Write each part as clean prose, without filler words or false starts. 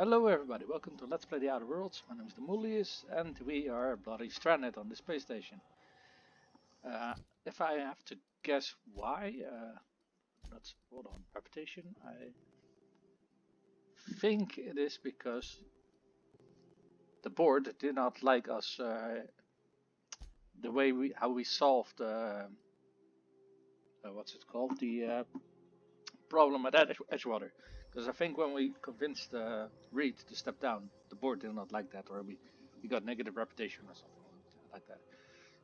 Hello everybody, welcome to Let's Play the Outer Worlds. My name is Demulius and we are bloody stranded on the space station. If I have to guess why, let's hold on, repetition. I think it is because the board did not like us, the way how we solved what's it called, the problem at Edgewater. Because I think when we convinced Reed to step down, the board did not like that, or we got negative reputation or something like that.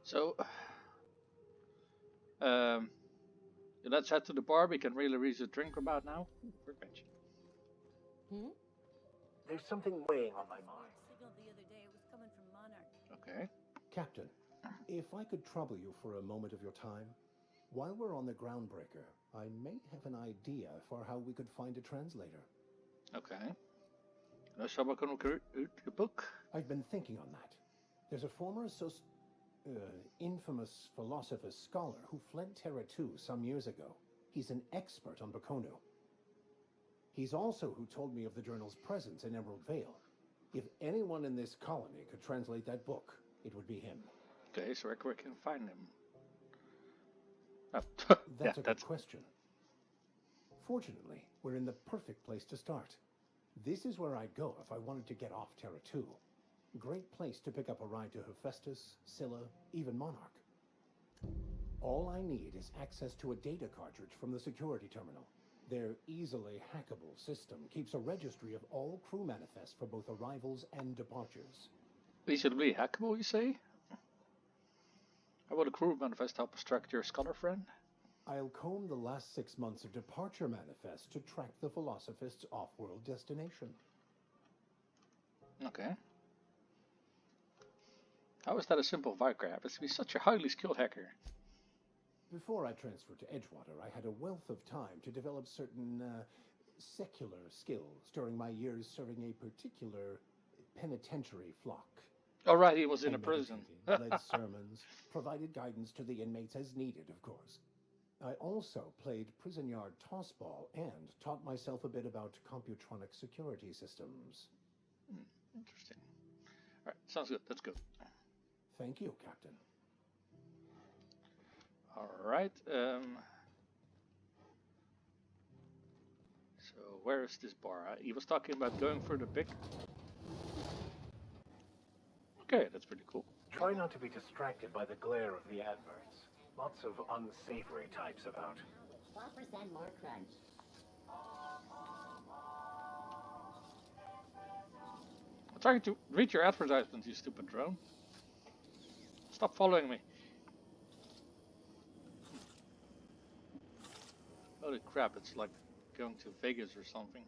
So let's head to the bar. We can really reach a drink about now. Workbench. There's something weighing on my mind. Signaled the other day it was coming from Monarch. Okay. Captain, if I could trouble you for a moment of your time, while we're on the groundbreaker, I may have an idea for how we could find a translator. Okay. Nou, zou ik ook een book? I've been thinking on that. There's a former infamous philosopher scholar who fled Terra 2 some years ago. He's an expert on Bakono. He's also who told me of the journal's presence in Emerald Vale. If anyone in this colony could translate that book, it would be him. Okay, so where can we find him? Oh, That's yeah, a good question. Fortunately, we're in the perfect place to start. This is where I'd go if I wanted to get off Terra 2. Great place to pick up a ride to Hephaestus, Scylla, even Monarch. All I need is access to a data cartridge from the security terminal. Their easily hackable system keeps a registry of all crew manifests for both arrivals and departures. Easily hackable, you say? How about a crew manifest help us track your scholar friend? I'll comb the last 6 months of departure manifests to track the Philosophist's off-world destination. Okay. How is that a simple Vicar happens to be such a highly skilled hacker? Before I transferred to Edgewater, I had a wealth of time to develop certain secular skills during my years serving a particular penitentiary flock. Oh right, he was in I a prison. meditated, led sermons, provided guidance to the inmates as needed, of course. I also played prison yard tossball and taught myself a bit about computronic security systems. Interesting. Alright, sounds good. Let's go. Thank you, Captain. Alright, so where is this bar? He was talking about going for the big... Okay, that's pretty cool. Try not to be distracted by the glare of the adverts. Lots of unsavory types about. 4% more crunch. I'm trying to read your advertisements, you stupid drone. Stop following me. Holy crap, it's like going to Vegas or something.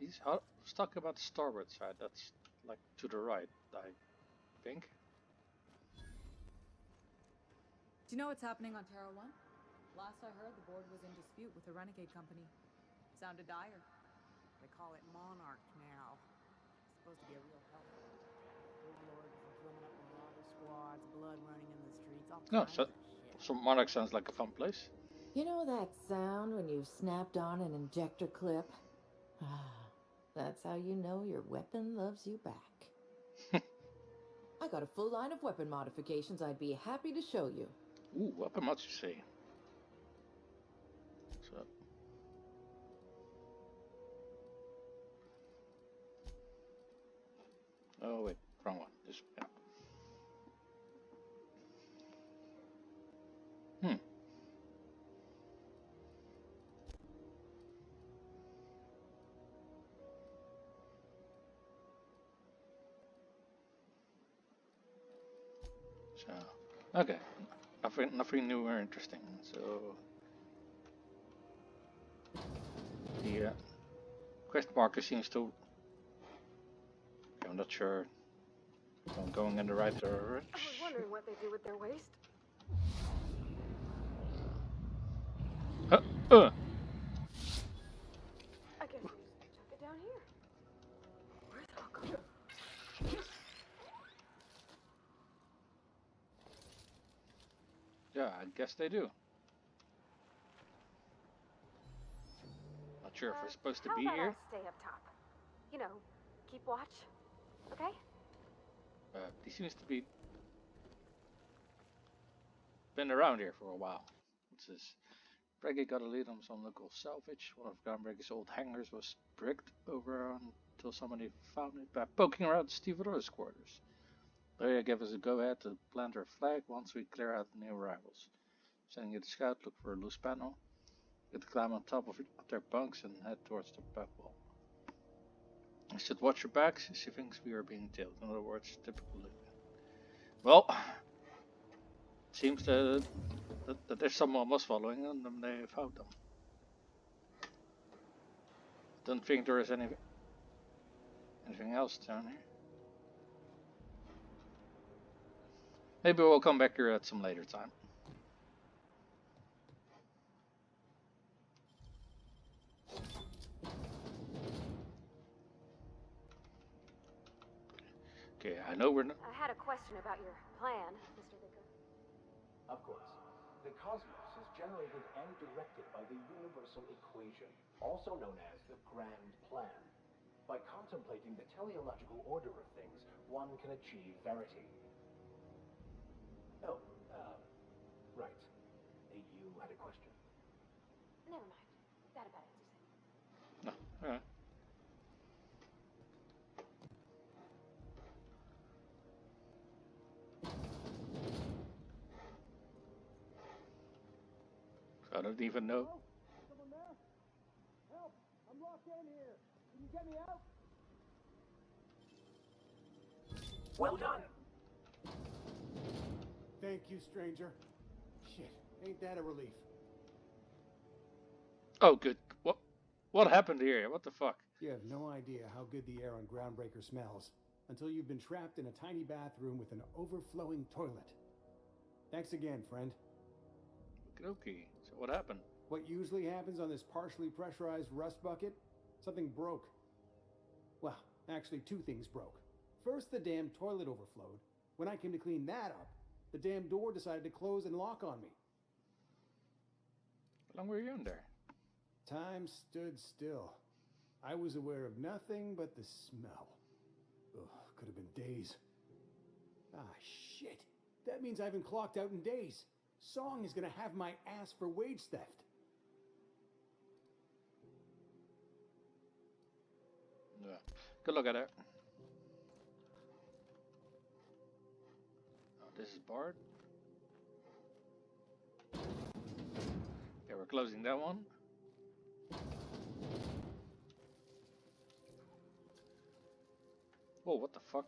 He's talking about the starboard side, that's like to the right, I think. Do you know what's happening on Terra 1? Last I heard, the board was in dispute with the Renegade Company. Sounded dire. They call it Monarch now. It's supposed to be a real help. Overlords drumming up marauder squads, blood running in the streets, all No, kinds of shit. so Monarch sounds like a fun place. You know that sound when you've snapped on an injector clip? That's how you know your weapon loves you back. I got a full line of weapon modifications I'd be happy to show you. Ooh, weapon mods you say. So. Oh wait, wrong one. This yeah. So, okay, nothing new or interesting. So, the quest marker seems to. I'm not sure if I'm going in the right direction. I was wondering what they do with their waste. I guess we just chuck it down here. Where's it all going? Yeah, I guess they do. Not sure if we're supposed to How be about here. I stay up top? You know, keep watch. Okay? He seems to be been around here for a while. What's this? Breggy got a lead on some local salvage. One of Groundbreaker's old hangars was bricked over until somebody found it by poking around Stevedore's quarters. Larry gave us a go-ahead to plant our flag once we clear out the new arrivals. Sending you to scout, look for a loose panel. Get to climb on top of their bunks and head towards the back wall. I should watch your backs. She thinks we are being tailed. In other words, typical living. Well, seems that there's someone was following them and they found them. Don't think there is anything else down here. Maybe we'll come back here at some later time. Okay, I know we're not. I had a question about your plan, Mr. Vicker. Of course. The cosmos is generated and directed by the universal equation, also known as the grand plan. By contemplating the teleological order of things, one can achieve verity. Oh, right. You had a question? Never mind. That about answers it. No, alright. I don't even know. Someone there? Help! I'm locked in here. Can you get me out? Well done! Thank you, stranger. Shit, ain't that a relief? Oh, good. What happened here? What the fuck? You have no idea how good the air on Groundbreaker smells until you've been trapped in a tiny bathroom with an overflowing toilet. Thanks again, friend. Okay, so what happened? What usually happens on this partially pressurized rust bucket? Something broke. Well, actually, two things broke. First, the damn toilet overflowed. When I came to clean that up, the damn door decided to close and lock on me. How long were you in there? Time stood still. I was aware of nothing but the smell. Ugh, could have been days. Ah, shit. That means I haven't clocked out in days. Song is gonna have my ass for wage theft. Yeah. Good look at it. Oh, this is barred. Okay, we're closing that one. Whoa, what the fuck?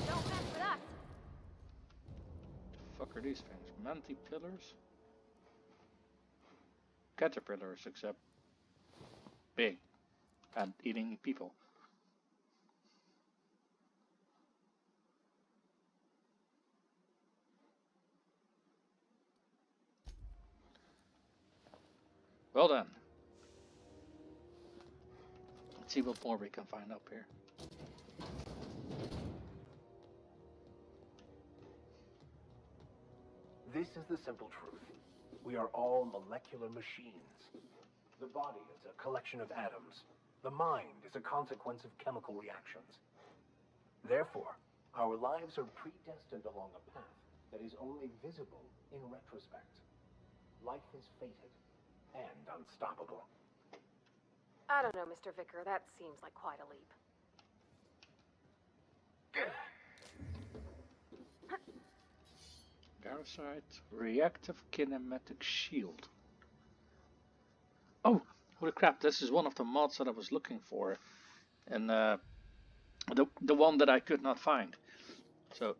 Don't mess with us. The fuck are these things? Manti-pillars? Caterpillars, except big and eating people. Well then. Let's see what more we can find up here. This is the simple truth. We are all molecular machines. The body is a collection of atoms. The mind is a consequence of chemical reactions. Therefore, our lives are predestined along a path that is only visible in retrospect. Life is fated and unstoppable. I don't know, Mr. Vicker. That seems like quite a leap. Parasite, reactive kinematic shield. Oh, holy crap! This is one of the mods that I was looking for, and the one that I could not find. So,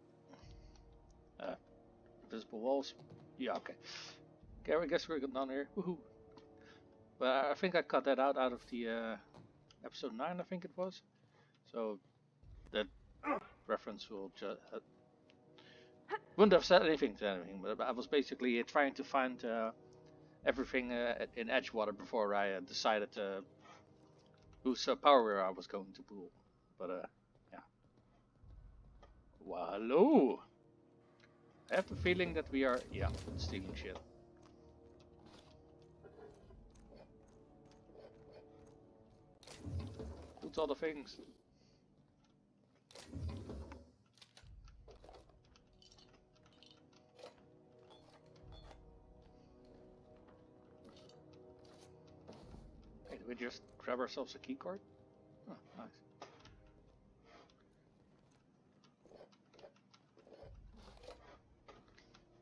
visible walls. Yeah, okay. Okay, I guess we're done here. Woohoo! But I think I cut that out of the episode 9, I think it was. So that reference will just wouldn't have said anything to anything, but I was basically trying to find everything in Edgewater before I decided to whose power I was going to pull. But yeah. Well, hello. I have the feeling that we are, yeah, stealing shit. Put all the things. Hey, did we just grab ourselves a key card? Oh, nice.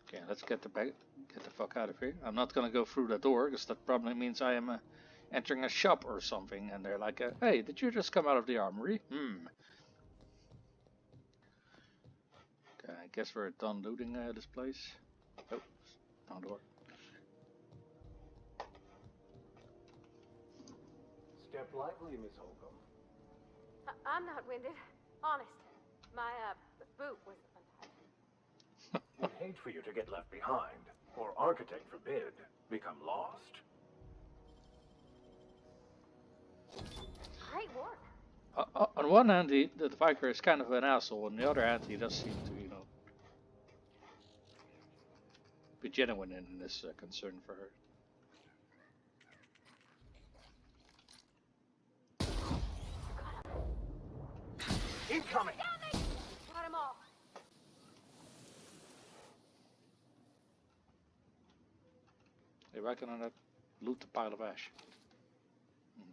Okay, let's get the fuck out of here. I'm not gonna go through the door because that probably means I am entering a shop or something, and they're like, "Hey, did you just come out of the armory?" Okay, I guess we're done looting this place. Oh, no door. Step lively, Miss Holcomb. I'm not winded. Honest. My, boot was untied. Would hate for you to get left behind, or architect forbid, become lost. Great work. On one hand, the Viker is kind of an asshole. On the other hand, he does seem to, you know, be genuine in his concern for her. Incoming! Got 'em all. Hey, why can I not loot the pile of ash?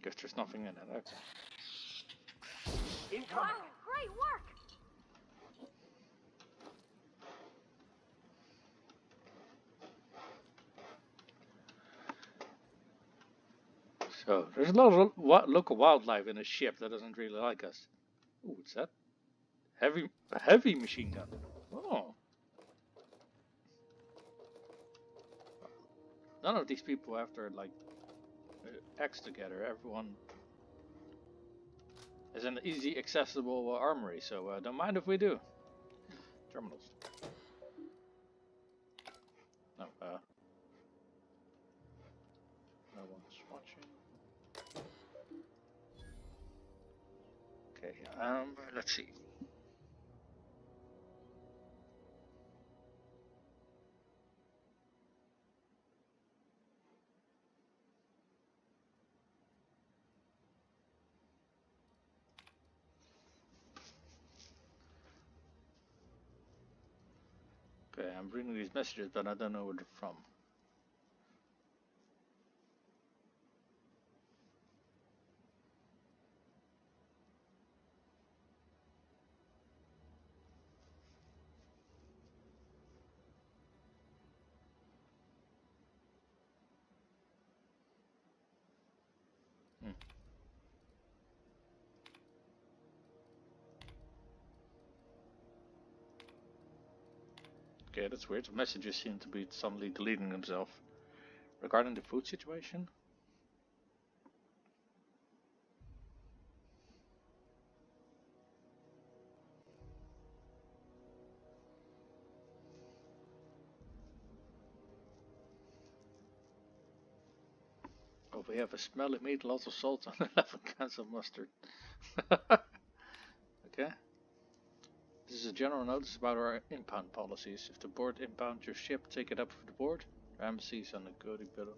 Guess there's nothing in it. Okay. Incoming! Wow, great work. So there's a lot of local wildlife in a ship that doesn't really like us. Ooh, what's that? Heavy machine gun. Oh. None of these people have their like acts together. Everyone is an easy accessible armory, so don't mind if we do. Terminals. No, no one's watching. Okay, let's see. Okay, I'm reading these messages, but I don't know where they're from. Okay, that's weird. The messages seem to be suddenly deleting themselves. Regarding the food situation? Oh, we have a smelly meat, lots of salt, and 11 cans of mustard. Okay. This is a general notice about our impound policies. If the board impounds your ship, take it up with the board. Embassies and the Goody Bill.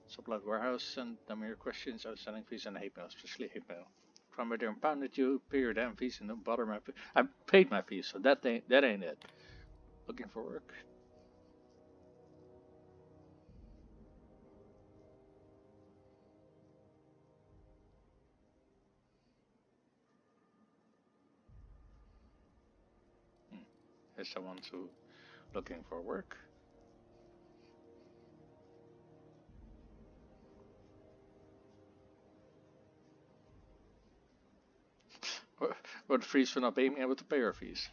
Supply warehouse, send them your questions, outstanding fees, and hate mail, especially hate mail. From where they impounded you, pay your damn fees and don't bother my fees. I paid my fees, so that ain't it. Looking for work? Here's someone who looking for work. Or the fees for not being able to pay our fees.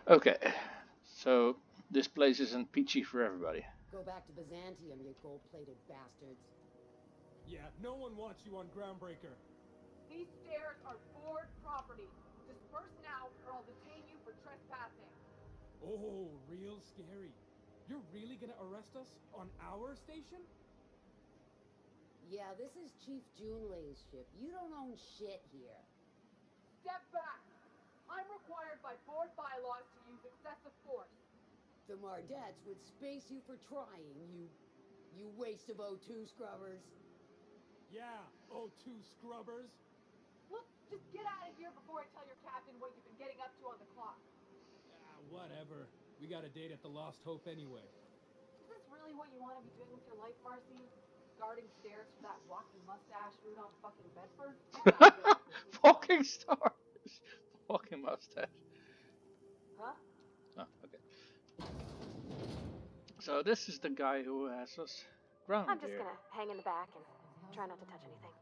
Okay, so this place isn't peachy for everybody. Go back to Byzantium, you gold-plated bastards. Yeah, no one wants you on Groundbreaker. These stairs are board property. Disperse now, or I'll trespassing. Oh, real scary. You're really gonna arrest us on our station? Yeah, this is Chief Junling's ship. You don't own shit here. Step back. I'm required by board bylaws to use excessive force. The Mardettes would space you for trying, you waste of O2 scrubbers. Yeah, O2 scrubbers. Look, just get out of here before I tell your captain what you've been getting up to on the clock. Whatever. We got a date at the Lost Hope anyway. Is this really what you want to be doing with your life, Marcy? Guarding stairs for that walking mustache Rudolph fucking Bedford? Walking stars. Walking mustache. Huh? Oh, okay. So this is the guy who has us grounded I'm just here. gonna hang in the back and try not to touch anything.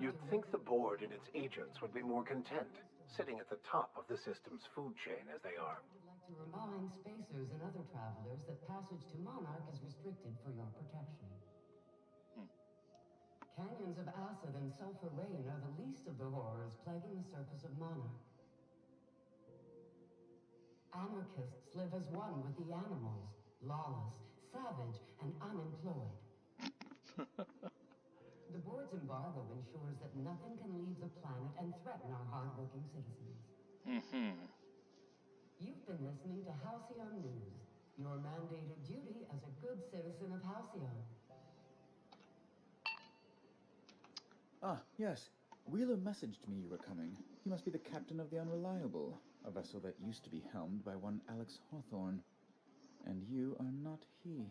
You'd think the board and its agents would be more content, sitting at the top of the system's food chain as they are. To remind spacers and other travelers that passage to Monarch is restricted for your protection. Canyons of acid and sulfur rain are the least of the horrors plaguing the surface of Monarch. Anarchists live as one with the animals, lawless, savage, and unemployed. The board's embargo ensures that nothing can leave the planet and threaten our hardworking citizens. You've been listening to Halcyon News, your mandated duty as a good citizen of Halcyon. Ah, yes. Wheeler messaged me you were coming. He must be the captain of the Unreliable, a vessel that used to be helmed by one Alex Hawthorne. And you are not he.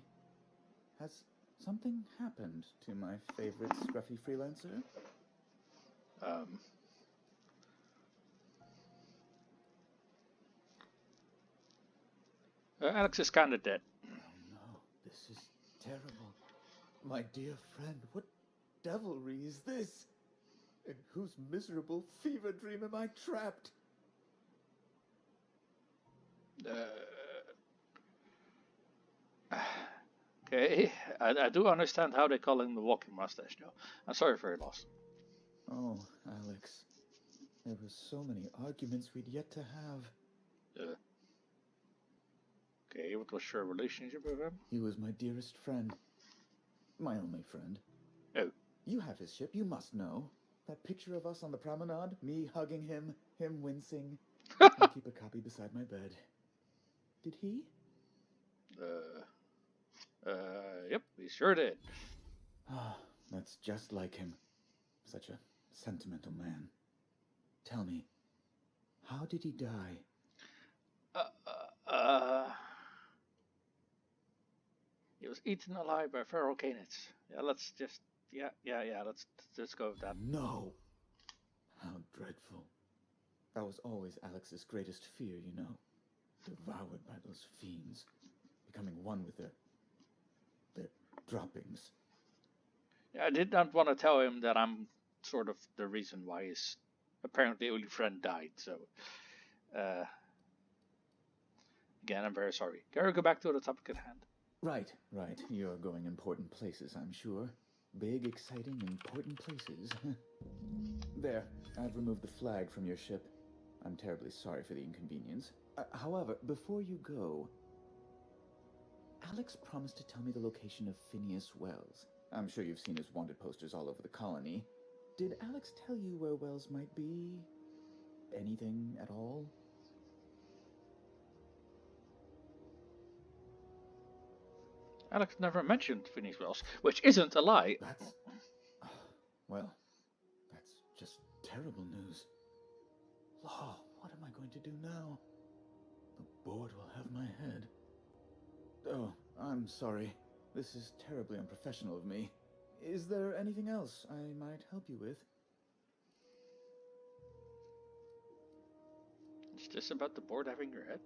Has something happened to my favorite scruffy freelancer? Alex is kinda dead. Oh no, this is terrible. My dear friend, what devilry is this? In whose miserable fever dream am I trapped? Okay, I do understand how they call him the walking mustache, though. I'm sorry for your loss. Oh, Alex. There were so many arguments we'd yet to have. Okay, what was your relationship with him? He was my dearest friend. My only friend. Oh. You have his ship, you must know. That picture of us on the promenade, me hugging him wincing. I keep a copy beside my bed. Did he? Yep, he sure did. Ah, that's just like him. Such a sentimental man. Tell me, how did he die? He was eaten alive by feral canids. Yeah, let's just... let's go with that. No! How dreadful. That was always Alex's greatest fear, you know. Devoured by those fiends. Becoming one with their droppings. Yeah, I did not want to tell him that I'm sort of the reason why his apparently only friend died, so... again, I'm very sorry. Can we go back to the topic at hand? Right. You're going important places, I'm sure. Big, exciting, important places. There, I've removed the flag from your ship. I'm terribly sorry for the inconvenience. However, before you go, Alex promised to tell me the location of Phineas Wells. I'm sure you've seen his wanted posters all over the colony. Did Alex tell you where Wells might be? Anything at all? Alex never mentioned Phineas Wells, which isn't a lie. Well, that's just terrible news. Law, what am I going to do now? The board will have my head. Oh, I'm sorry. This is terribly unprofessional of me. Is there anything else I might help you with? Is this about the board having your head?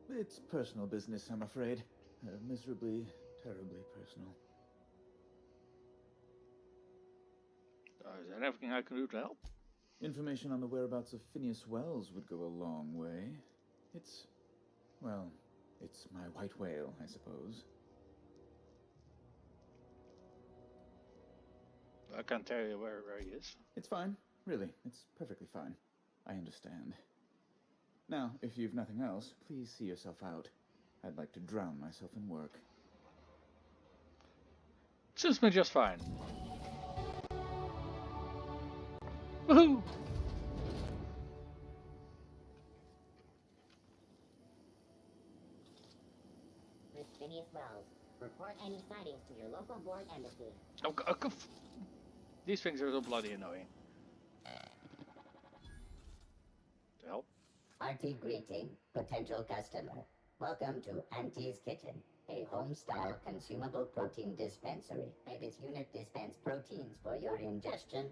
It's personal business, I'm afraid. Miserably, terribly personal. Is there anything I can do to help? Information on the whereabouts of Phineas Wells would go a long way. It's my white whale, I suppose. I can't tell you where he is. It's fine, really. It's perfectly fine. I understand. Now, if you've nothing else, please see yourself out. I'd like to drown myself in work. Suits me just fine. Woohoo! Phineas Wells. Report any sightings to your local board embassy. Oh, these things are so bloody annoying. The hell? Artie greeting, potential customer. Welcome to Auntie's Kitchen, a home-style consumable protein dispensary. May this unit dispense proteins for your ingestion.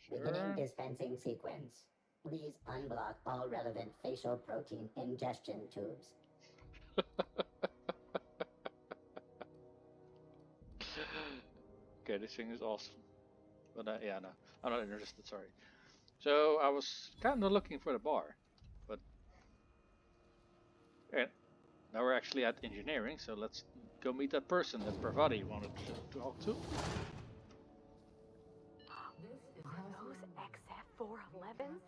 Beginning Sure. dispensing sequence. Please unblock all relevant facial protein ingestion tubes. Okay, this thing is awesome. But yeah, no, I'm not interested, sorry. So I was kind of looking for the bar, but now we're actually at engineering, so let's go meet that person that Parvati wanted to talk to. Are those XF411s?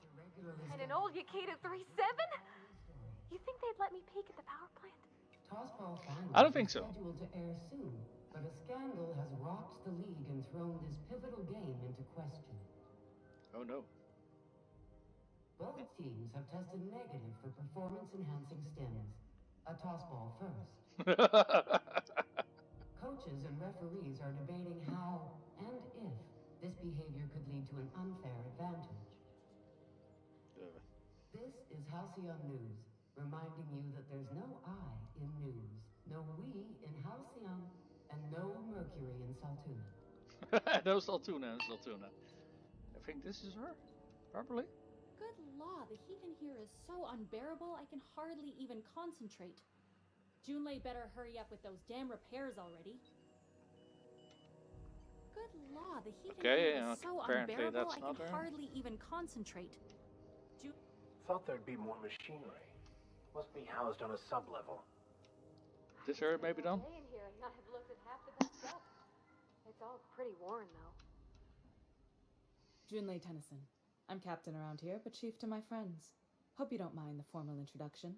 And an old Yakita 37? You think they'd let me peek at the power plant? I don't think so. Scheduled to air soon, but a scandal has rocked the league and thrown this pivotal game into question. Oh no. Both teams have tested negative for performance-enhancing stims. A tossball first. Coaches and referees are debating how and if this behavior could lead to an unfair advantage. This is Halcyon News, reminding you that there's no I in news, no we in Halcyon, and no Mercury in Saltuna. No Saltuna. I think this is her, probably. Good law, the heat in here is so unbearable I can hardly even concentrate. Junlei better hurry up with those damn repairs already. Good law, the heat in here is so unbearable I can hardly even concentrate. Thought there'd be more machinery. Must be housed on a sub-level. This her maybe done? In here and not have looked at half the best stuff. It's all pretty worn though. Junlei Tennyson. I'm captain around here, but chief to my friends. Hope you don't mind the formal introduction.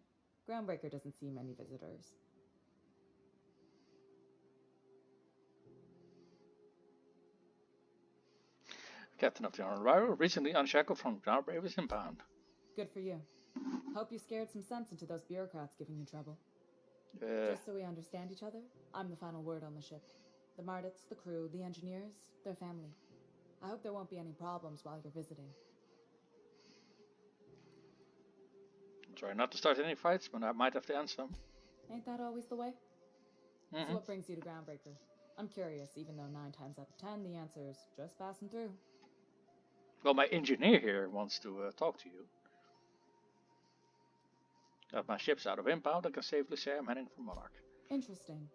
Groundbreaker doesn't see many visitors. Captain of the Honor Rival, recently unshackled from Groundbreaker's impound. Good for you. Hope you scared some sense into those bureaucrats giving you trouble. Just so we understand each other, I'm the final word on the ship. The Mardits, the crew, the engineers, their family. I hope there won't be any problems while you're visiting. Try not to start any fights, but I might have to end some. Ain't that always the way? So what brings you to Groundbreaker? I'm curious, even though 9 times out of 10 the answer's just passing through. Well, my engineer here wants to talk to you. If my ship's out of impound, I can safely say I'm heading for Monarch. Interesting.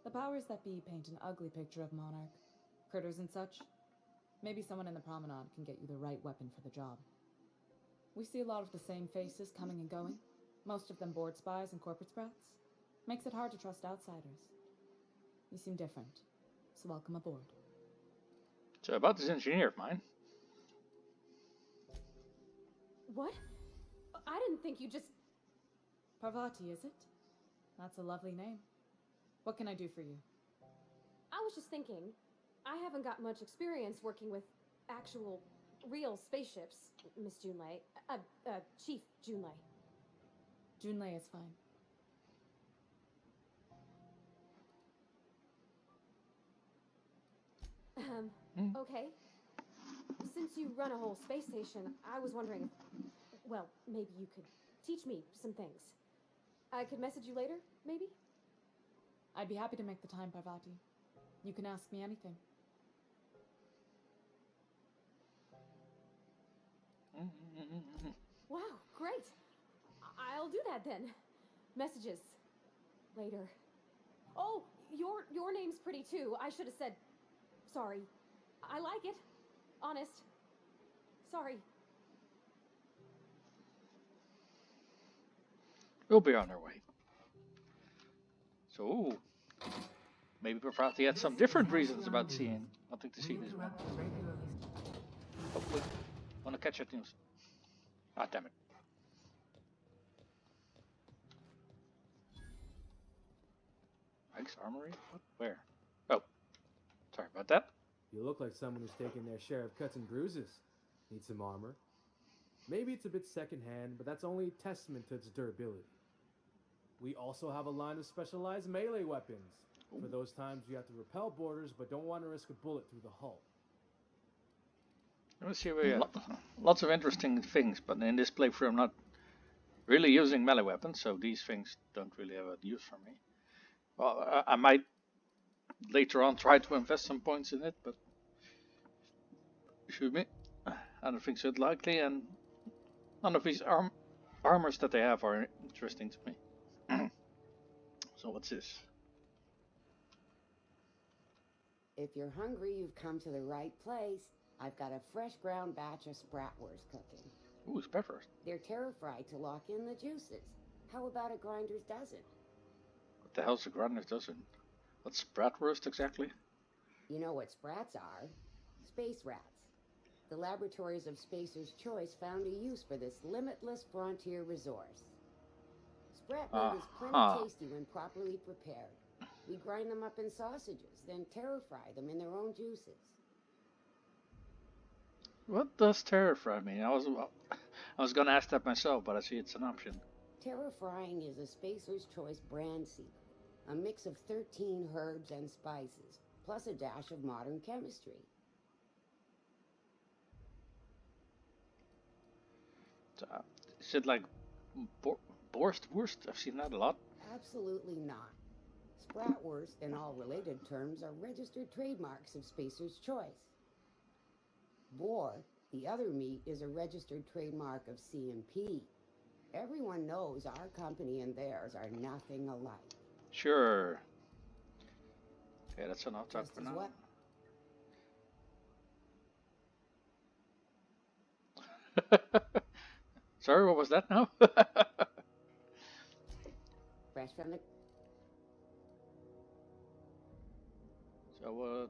The powers that be paint an ugly picture of Monarch. Critters and such. Maybe someone in the promenade can get you the right weapon for the job. We see a lot of the same faces coming and going. Most of them board spies and corporate sprats. Makes it hard to trust outsiders. You seem different, so welcome aboard. So about this engineer of mine. What? I didn't think you just... Parvati, is it? That's a lovely name. What can I do for you? I was just thinking, I haven't got much experience working with actual, real spaceships, Miss Junlei. Chief Junlei. Junlei is fine. Okay. Since you run a whole space station, I was wondering if, well, maybe you could teach me some things. I could message you later, maybe? I'd be happy to make the time, Parvati. You can ask me anything. Wow, great. I'll do that then. Messages. Later. Oh, your name's pretty too. I should have said... Sorry. I like it. Honest. Sorry. We'll be on our way. So, maybe Parvati had some different reasons about wanting to see this one. Hopefully. Wanna catch it, news? Ah, damn it. Mike's Armory? What? Where? Oh, sorry about that. You look like someone who's taken their share of cuts and bruises. Need some armor. Maybe it's a bit secondhand, but that's only a testament to its durability. We also have a line of specialized melee weapons. For those times you have to repel boarders, but don't want to risk a bullet through the hull. Let me see where you lots of interesting things, but in this playthrough I'm not really using melee weapons, so these things don't really have a use for me. Well, I might later on try to invest some points in it, but shoot me, I don't think so likely, and none of these armors that they have are interesting to me. So what's this? If you're hungry, you've come to the right place. I've got a fresh ground batch of Spratwurst cooking. Ooh, Spratwurst. They're terra-fried to lock in the juices. How about a grinder's dozen? What the hell's a grinder's dozen? What's Spratwurst exactly? You know what Sprats are? Space rats. The laboratories of Spacer's Choice found a use for this limitless frontier resource. Sprat meat is plenty tasty when properly prepared. We grind them up in sausages, then terra-fry them in their own juices. What does terra-fry mean? I was gonna ask that myself, but I see it's an option. Terra-frying is a Spacer's Choice brand secret. A mix of 13 herbs and spices, plus a dash of modern chemistry. Is it like Borstwurst? I've seen that a lot. Absolutely not. Spratwurst and all related terms are registered trademarks of Spacer's Choice. Boar, the other meat, is a registered trademark of C&P. Everyone knows our company and theirs are nothing alike. Sure. Okay, that's enough talk for now. What? Sorry, what was that now? Fresh from the... So,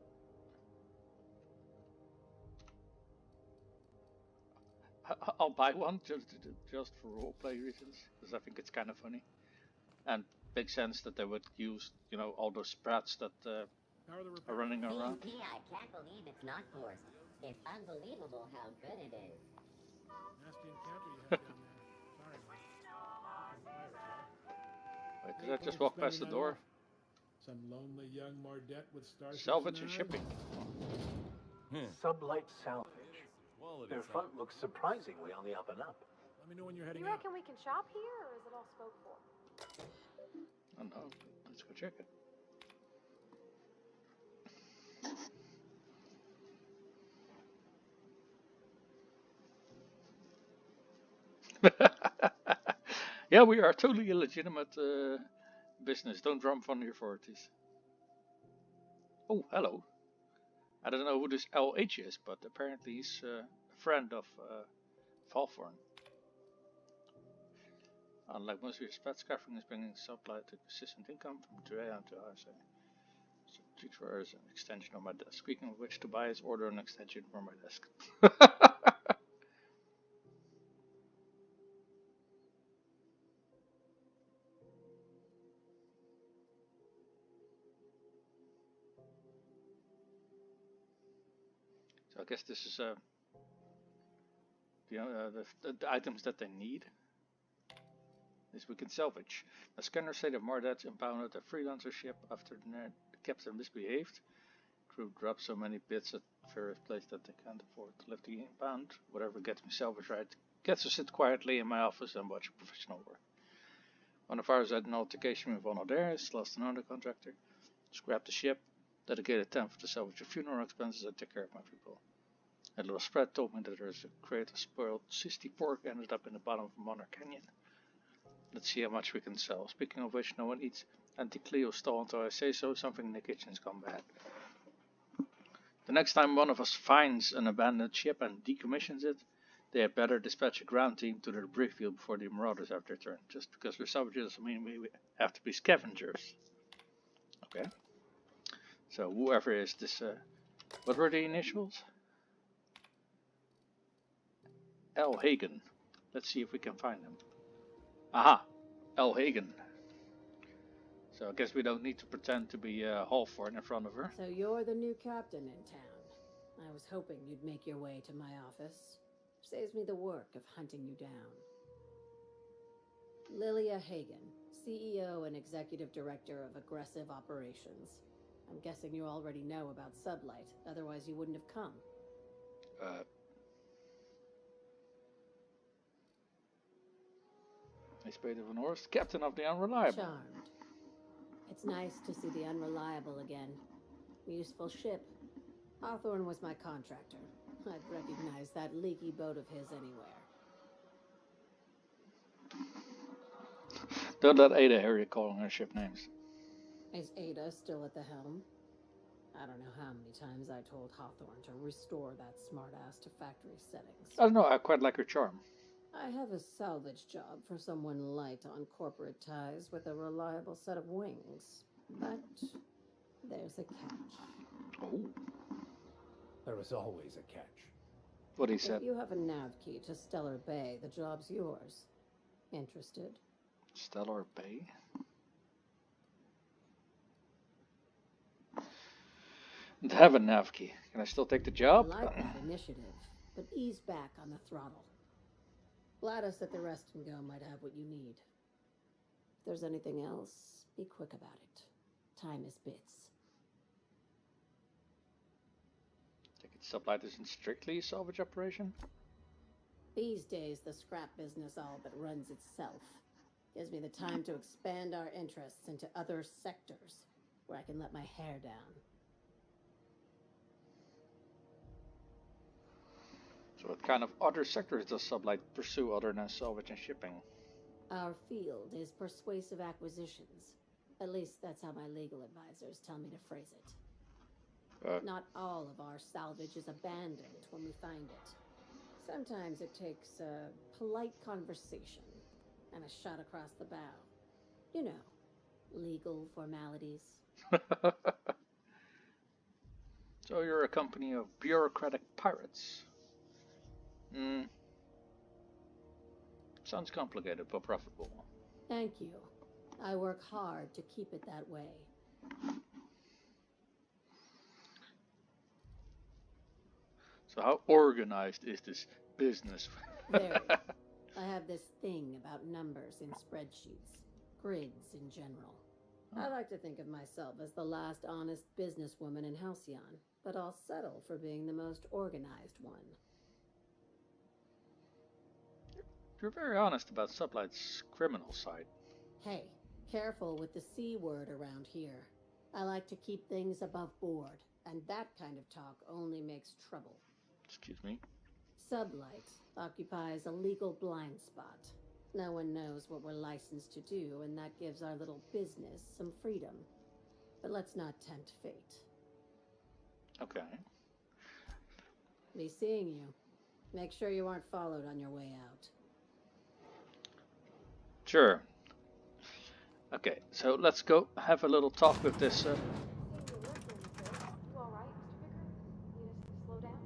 I'll buy one just for roleplay reasons, because I think it's kind of funny. And makes sense that they would use, you know, all those sprats that are running around. I can't believe it's not forced. It's unbelievable how good it is. Nasty encounter you had down there. Sorry. Wait, did I just walk past the door? Some lonely young Mardette with starships. Salvage and shipping. Sublight salvage. Their front looks surprisingly on the up and up. Let me know when you're heading You out. reckon we can shop here, or is it all spoke for? I don't know. Let's go check it. Yeah, we are totally illegitimate business. Don't drum on the authorities. Oh, hello. I don't know who this LH is, but apparently he's a friend of Falthorn. Unlike most of your spats, scaffing is bringing supply to consistent income from today on to RSA. So, tutor is an extension of my desk. Speaking of which, to buy is order an extension for my desk. So I guess this is the items that they need. This we can salvage. The scanner say that Mardets impounded a freelancer ship after the captain misbehaved. Crew dropped so many bits at various places that they can't afford to lift the impound. Whatever gets me salvaged right gets to sit quietly in my office and watch professional work. One of ours had an altercation with one of theirs, lost another contractor, scrapped the ship, dedicated time to salvage the funeral expenses and take care of my people. A little spread told me that there's a crate of spoiled 60 pork ended up in the bottom of Monarch Canyon. Let's see how much we can sell. Speaking of which, no one eats anti-Cleo stall until I say so. Something in the kitchen's gone bad. The next time one of us finds an abandoned ship and decommissions it, they had better dispatch a ground team to the debris field before the marauders have their turn. Just because we're salvagers doesn't mean we have to be scavengers. Okay. So whoever is this, what were the initials? L. Hagen. Let's see if we can find him. Aha! L. Hagen. So I guess we don't need to pretend to be Hawthorne in front of her. So you're the new captain in town. I was hoping you'd make your way to my office. Saves me the work of hunting you down. Lilia Hagen, CEO and Executive Director of Aggressive Operations. I'm guessing you already know about Sublight, otherwise you wouldn't have come. I Spade of the North, Captain of the Unreliable. Charmed. It's nice to see the Unreliable again. Useful ship. Hawthorne was my contractor. I'd recognize that leaky boat of his anywhere. Don't let Ada hear you calling her ship names. Is Ada still at the helm? I don't know how many times I told Hawthorne to restore that smartass to factory settings. I don't know, I quite like her charm. I have a salvage job for someone light on corporate ties with a reliable set of wings. But there's a catch. Oh. There is always a catch. What he said. If you have a nav key to Stellar Bay, the job's yours. Interested? Stellar Bay? And have a nav key. Can I still take the job? I like that initiative, but ease back on the throttle. Gladys at the rest and go might have what you need. If there's anything else, be quick about it. Time is bits. Take it Sublight isn't strictly a salvage operation? These days, the scrap business all but runs itself. Gives me the time to expand our interests into other sectors, where I can let my hair down. So what kind of other sectors does Sublight pursue other than salvage and shipping? Our field is persuasive acquisitions. At least that's how my legal advisors tell me to phrase it. Not all of our salvage is abandoned when we find it. Sometimes it takes a polite conversation and a shot across the bow. You know, legal formalities. So you're a company of bureaucratic pirates. Sounds complicated but profitable. Thank you. I work hard to keep it that way. So how organized is this business? Very. I have this thing about numbers in spreadsheets, grids in general. I like to think of myself as the last honest businesswoman in Halcyon, but I'll settle for being the most organized one. You're very honest about Sublight's criminal side. Hey, careful with the C word around here. I like to keep things above board, and that kind of talk only makes trouble. Excuse me? Sublight occupies a legal blind spot. No one knows what we're licensed to do, and that gives our little business some freedom. But let's not tempt fate. Okay. Be seeing you. Make sure you aren't followed on your way out. Sure. Okay, so let's go have a little talk with this. You all right, Mr. Vicker? Need us to slow down?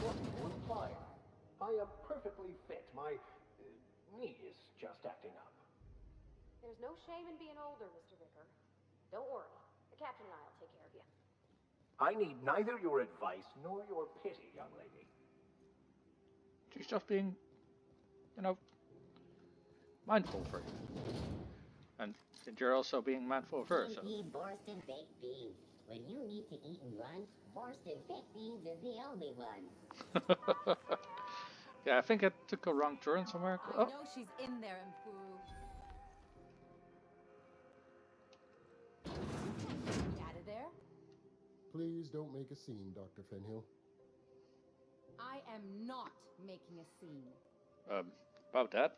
What fine. I am perfectly fit. My knee is just acting up. There's no shame in being older, Mr. Vicker. Don't worry. The captain and I will take care of you. I need neither your advice nor your pity, young lady. She's just being, mindful of her. And you're also being mindful of her, so. Eat Borston baked beans. When you need to eat and run, Borston baked beans is the only one. Yeah, I think I took a wrong turn somewhere. I know she's in there, Mfuru. You out of there? Please don't make a scene, Dr. Fenhill. I am not making a scene. About that.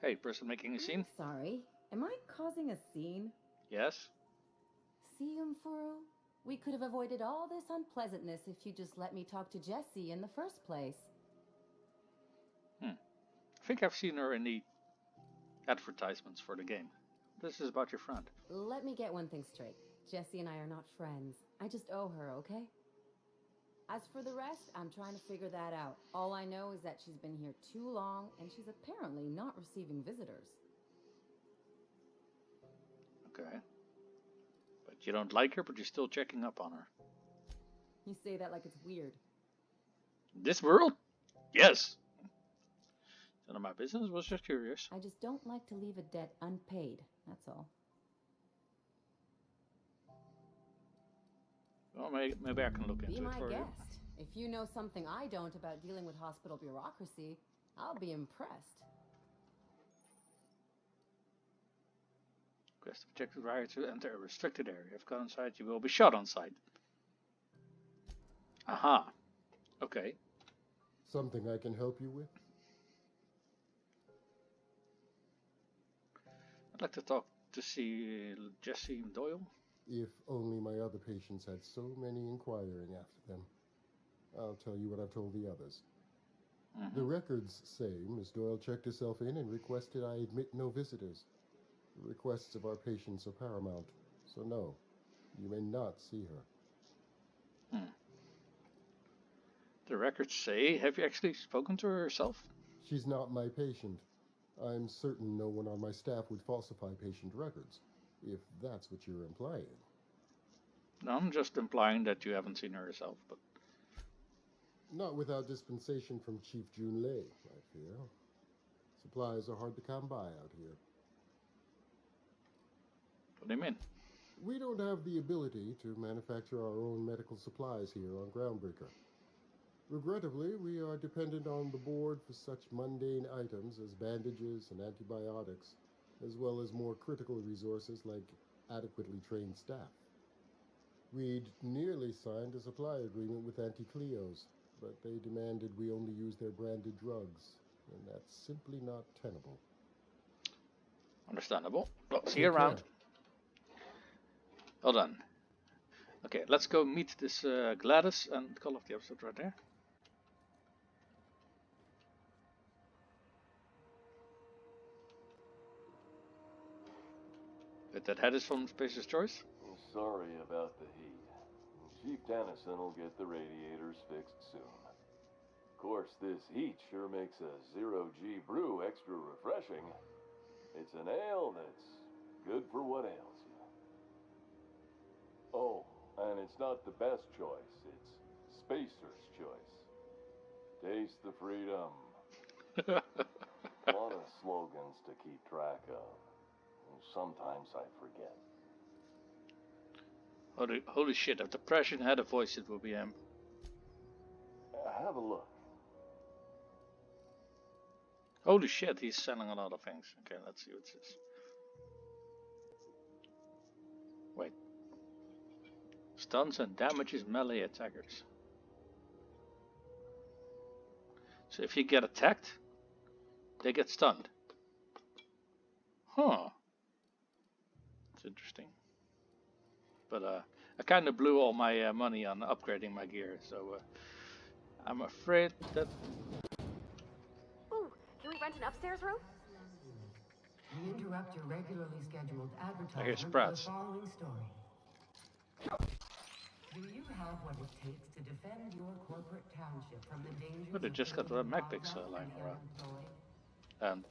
Hey, person making a scene? Sorry, am I causing a scene? Yes. See, Mfuru? We could have avoided all this unpleasantness if you just let me talk to Jessie in the first place. I think I've seen her in the advertisements for the game. This is about your friend. Let me get one thing straight. Jessie and I are not friends. I just owe her, okay? As for the rest, I'm trying to figure that out. All I know is that she's been here too long, and she's apparently not receiving visitors. Okay. But you don't like her, but you're still checking up on her. You say that like it's weird. This world? Yes. None of my business, was just curious. I just don't like to leave a debt unpaid, that's all. Well, maybe I can look into Be it my for you. guest. If you know something I don't about dealing with hospital bureaucracy, I'll be impressed. Request objective right to enter a restricted area. If gone inside, you will be shot on sight. Aha. Okay. Something I can help you with? I'd like to talk to see Jesse Doyle. If only my other patients had so many inquiring after them. I'll tell you what I've told the others. The records say Miss Doyle checked herself in and requested I admit no visitors. The requests of our patients are paramount, so no, you may not see her. The records say, have you actually spoken to her yourself? She's not my patient. I'm certain no one on my staff would falsify patient records, if that's what you're implying. No, I'm just implying that you haven't seen her yourself, but... Not without dispensation from Chief Jun Lei, I fear. Supplies are hard to come by out here. What do you mean? We don't have the ability to manufacture our own medical supplies here on Groundbreaker. Regrettably, we are dependent on the board for such mundane items as bandages and antibiotics, as well as more critical resources like adequately trained staff. We'd nearly signed a supply agreement with Anti-Cleos, but they demanded we only use their branded drugs, and that's simply not tenable. Understandable. Well, see you around. Well done. Okay, let's go meet this Gladys and call off the episode right there. That head is from Spacer's Choice? Sorry about the heat. Chief Dennison will get the radiators fixed soon. Of course, this heat sure makes a zero-G brew extra refreshing. It's an ale that's good for what ails you. Oh, and it's not the best choice. It's Spacer's Choice. Taste the freedom. A lot of slogans to keep track of. Sometimes I forget. Holy shit, if the Prussian had a voice, it would be him. Have a look. Holy shit, he's selling a lot of things. Okay, let's see what it says. Wait. Stuns and damages melee attackers. So if you get attacked, they get stunned. Huh. It's interesting. But I kind of blew all my money on upgrading my gear, so I'm afraid that... Ooh, can we rent an upstairs room? We interrupt your regularly scheduled I hear advertisement for the Sprats. following story. Do you have what it takes to defend your corporate township from the dangers But it just got the Magpix of lying the around. unemployed? And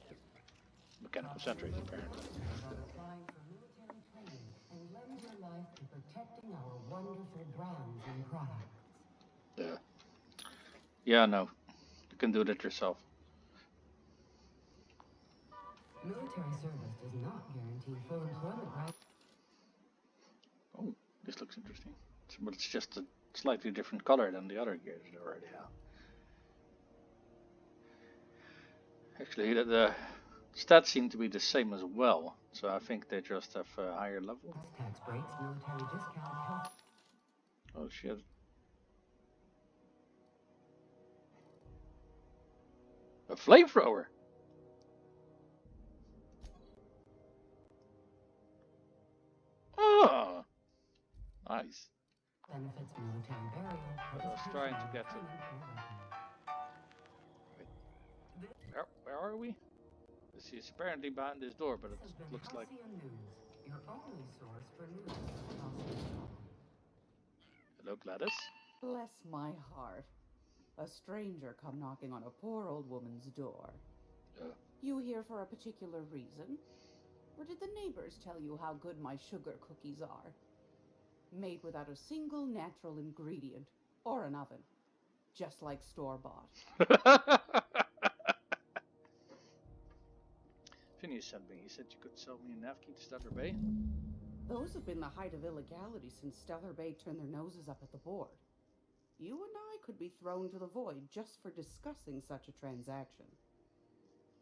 mechanical sentries, apparently. About applying for military training and lend your life to protecting our wonderful brands and products. Yeah, no. You can do that yourself. Military service does not guarantee full employment rights. Oh, this looks interesting. But it's just a slightly different color than the other gears they already have. Actually, the stats seem to be the same as well, so I think they just have a higher level. Tax breaks, military discount, health. Oh shit. A flamethrower! Oh! Nice. Benefits military burial. I was trying to get to... Wait. Where are we? She's apparently behind this door, but it looks like... News, your only source for news. Hello, Gladys. Bless my heart. A stranger come knocking on a poor old woman's door. You here for a particular reason? Or did the neighbors tell you how good my sugar cookies are? Made without a single natural ingredient or an oven. Just like store-bought. Phineas sent me. He said you could sell me a napkin to Stellar Bay. Those have been the height of illegality since Stellar Bay turned their noses up at the board. You and I could be thrown to the void just for discussing such a transaction.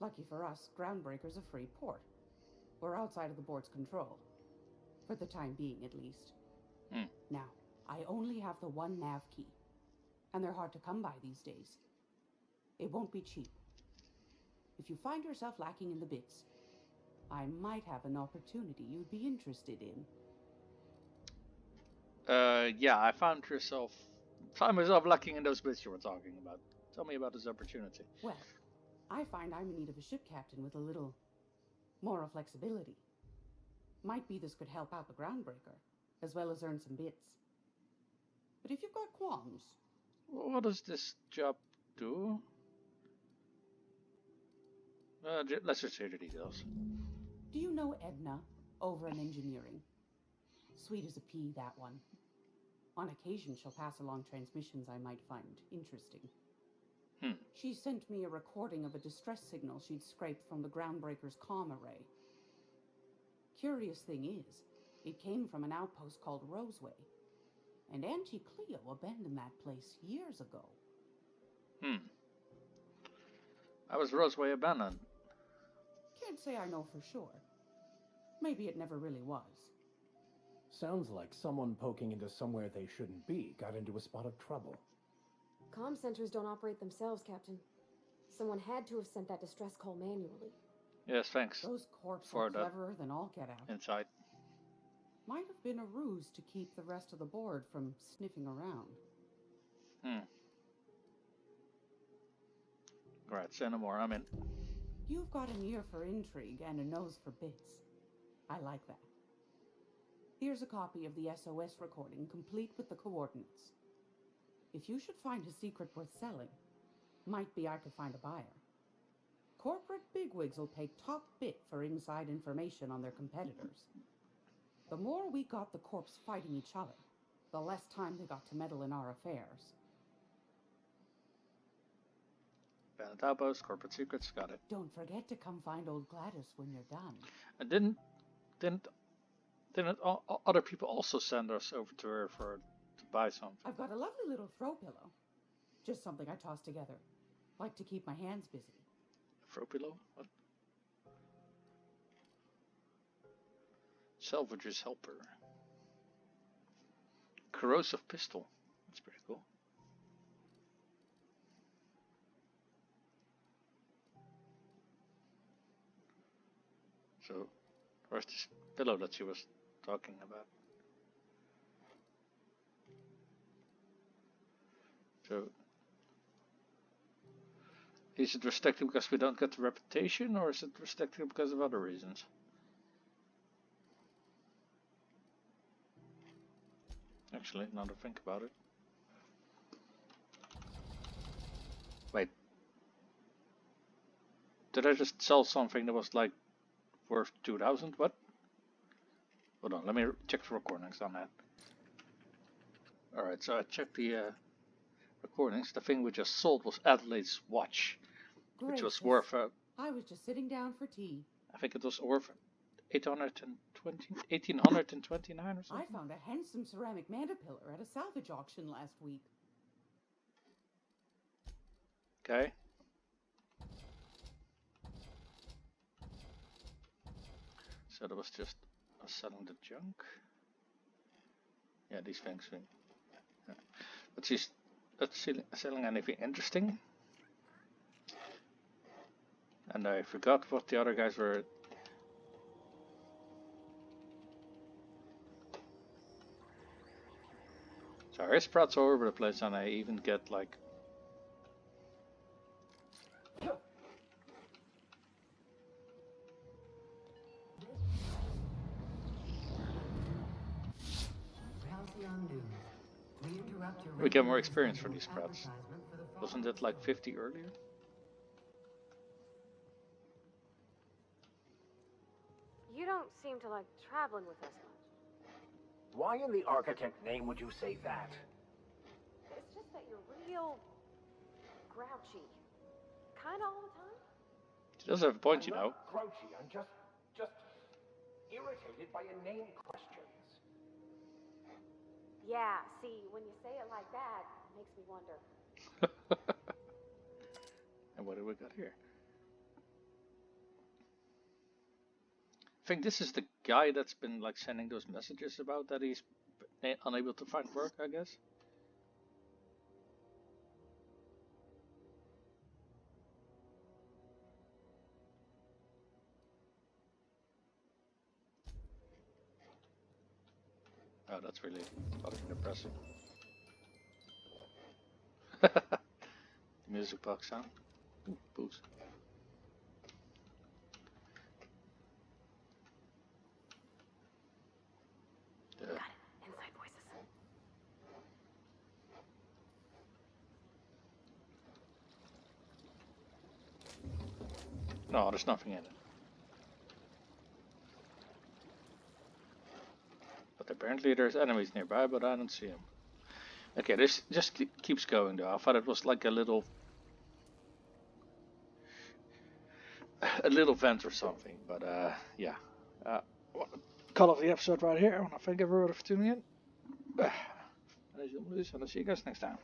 Lucky for us, Groundbreaker's a free port. We're outside of the board's control. For the time being, at least. Now, I only have the one nav key. And they're hard to come by these days. It won't be cheap. If you find yourself lacking in the bits, I might have an opportunity you'd be interested in. Yeah, I found myself lacking in those bits you were talking about. Tell me about this opportunity. Well, I find I'm in need of a ship captain with a little moral flexibility. Might be this could help out the Groundbreaker, as well as earn some bits. But if you've got qualms... What does this job do? Let's just hear the details. Do you know Edna, over in engineering? Sweet as a pea, that one. On occasion, she'll pass along transmissions I might find interesting. She sent me a recording of a distress signal she'd scraped from the Groundbreaker's comm array. Curious thing is, it came from an outpost called Roseway. And Auntie Cleo abandoned that place years ago. How was Roseway abandoned? Can't say I know for sure. Maybe it never really was. Sounds like someone poking into somewhere they shouldn't be got into a spot of trouble. Comm centers don't operate themselves, Captain. Someone had to have sent that distress call manually. Yes, thanks. Those corps are cleverer than all get out. Insight. Might have been a ruse to keep the rest of the board from sniffing around. Right, say no more, I'm in. You've got an ear for intrigue and a nose for bits. I like that. Here's a copy of the SOS recording, complete with the coordinates. If you should find a secret worth selling, might be I could find a buyer. Corporate bigwigs will pay top bit for inside information on their competitors. The more we got the corps fighting each other, the less time they got to meddle in our affairs. Bandit outpost, corporate secrets, got it. Don't forget to come find old Gladys when you're done. And didn't other people also send us over to her to buy something? I've got a lovely little throw pillow. Just something I toss together. Like to keep my hands busy. Throw pillow? What? Salvager's helper. Corrosive pistol. That's pretty cool. So, where's this pillow that she was talking about? So, is it restricted because we don't get the reputation, or is it restricted because of other reasons? Actually, now that I think about it. Wait. Did I just sell something that was like worth 2,000? What? Hold on, let me check the recordings on that. Alright, so I checked the recordings. The thing we just sold was Adelaide's watch, which was worth... I was just sitting down for tea. I think it was worth 1829 or something. I found a handsome ceramic mandapillar at a salvage auction last week. Okay. So that was just us selling the junk. Yeah, these things. Yeah. But she's not selling anything interesting. And I forgot what the other guys were. Sorry, Sprats all over the place, and I even get like. Halcyon News. We interrupt your We get more experience for these Sprats. Wasn't it like 50 earlier? You don't seem to like traveling with us much. Why in the architect name would you say that? It's just that you're real grouchy. Kinda all the time. She does have a point, you know. I'm not grouchy, I'm just irritated by inane questions. Yeah, see, when you say it like that, it makes me wonder. And what do we got here? I think this is the guy that's been like sending those messages about that he's unable to find work, I guess. Oh, that's really fucking depressing. The music box sound. Ooh, booze. Got it. Inside voices. No, there's nothing in it. But apparently there's enemies nearby, but I don't see them. Okay, this just keeps going though. I thought it was like a little vent or something, but yeah. Call off the episode right here. I want to thank everyone for tuning in. And I'll see you guys next time.